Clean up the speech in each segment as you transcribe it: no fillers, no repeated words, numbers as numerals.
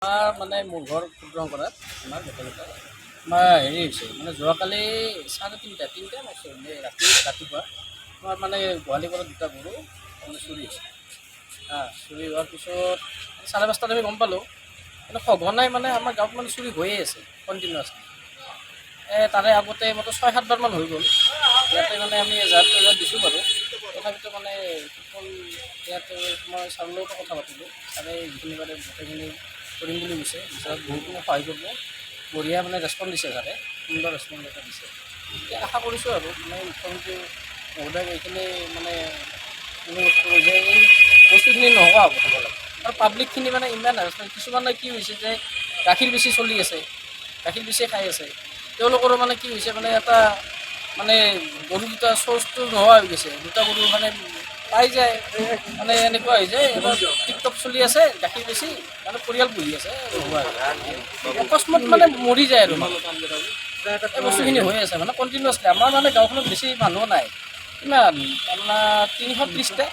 মানে মোৰ ঘৰ ক্ষুদ্ৰ কৰাত আমাৰ গোটেইকেইটা আমাৰ হেৰি হৈছে মানে যোৱাকালি 3:30 ৰাতিপুৱা আমাৰ মানে গোহালিৰ পৰা দুটা গৰু মানে চুৰি হৈছে। চুৰি হোৱাৰ পিছত 5:30 আমি গম পালোঁ, কিন্তু সঘনাই মানে আমাৰ গাঁৱত মানে চুৰি হৈয়ে আছে কণ্টিনিউৱাছলি। তাৰে আগতে মাত্ৰ 6-7বাৰমান হৈ গ'ল। ইয়াতে মানে আমি জাত দিছোঁ বাৰু, তথাপিতো মানে ইয়াতে মই ছাৰৰ লগতো কথা পাতিলোঁ। ছাৰে যিখিনি মানে গোটেইখিনি কৰিম বুলি কৈছে, বিচাৰত বহুখিনি সহায় কৰিব, বঢ়িয়া মানে ৰেচপঞ্চ দিছে ছাৰে, সুন্দৰ ৰেচপঞ্চ এটা দিছে। এতিয়া আশা কৰিছোঁ আৰু মানে মুখ্যমন্ত্ৰী মহোদয়ক এইখিনি মানে অনুৰোধ কৰোঁ যে এই বস্তুখিনি নোহোৱা হ'ব লাগে। আৰু পাব্লিকখিনি মানে ইমান হেৰাচমেণ্ট, কিছুমানে কি হৈছে যে গাখীৰ বেছি চলি আছে, গাখীৰ বেছি খাই আছে, তেওঁলোকৰো মানে কি হৈছে মানে এটা মানে গৰু দুটা চ'ৰ্চটো নোহোৱা হৈ গৈছে। দুটা গৰু মানে পাই যায়, মানে এনেকুৱা হৈ যায় টিকটক চলি আছে, গাখীৰ বেছি মানে পৰিয়াল বহি আছে, অকস্মাত মানে মৰি যায় আৰু এই বস্তুখিনি হৈ আছে মানে কণ্টিনিউৱাছলি। আমাৰ মানে গাঁওখনত বেছি মানুহ নাই, কিমান আপোনাৰ 330টা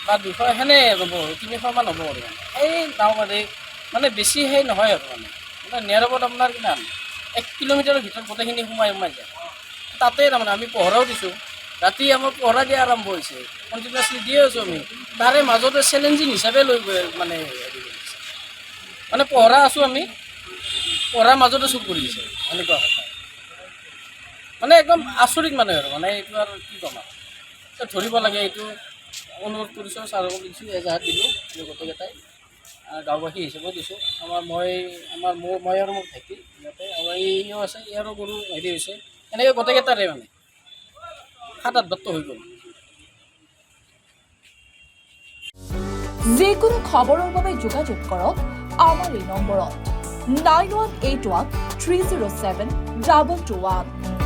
বা 200 সেনে ৰ'ব, 300মান হ'ব আৰু এই নাওমাৰি মানে বেছি সেই নহয় আৰু মানে নিয়াৰপত আপোনাৰ কিমান 1 কিলোমিটাৰৰ ভিতৰত গোটেইখিনি সোমাই যায়। তাতে তাৰমানে আমি পহৰাও দিছোঁ, ৰাতি আমাৰ পহৰা দিয়া আৰম্ভ হৈছে, কণ্টিনিউৱাছলি দিয়ে আছোঁ আমি। তাৰে মাজতে চেলেঞ্জিং হিচাপে লৈ গৈ মানে পহৰা আছোঁ আমি, পহৰাৰ মাজতে চুৰ কৰি দিছে, এনেকুৱা কথা। মানে একদম আচৰিত মানে আৰু মানে এইটো আৰু কি ক'ম আৰু ধৰিব লাগে। এইটো অনুৰোধ কৰিছোঁ, ছাৰক দিছোঁ, এজাহাত দিলোঁ গোটেইকেইটাই, গাঁওবাসী হিচাপেও দিছোঁ। মই আৰু মোৰ ভাইটি ইয়াতে আৰু এইও আছে, ইয়াৰো গৰু হেৰি হৈছে, এনেকৈ গোটেইকেইটাৰে মানে 7-8 হৈ গ'ল। যিকোনো খবৰৰ বাবে যোগাযোগ কৰক আমাৰ এই নম্বৰত 9181 307 221।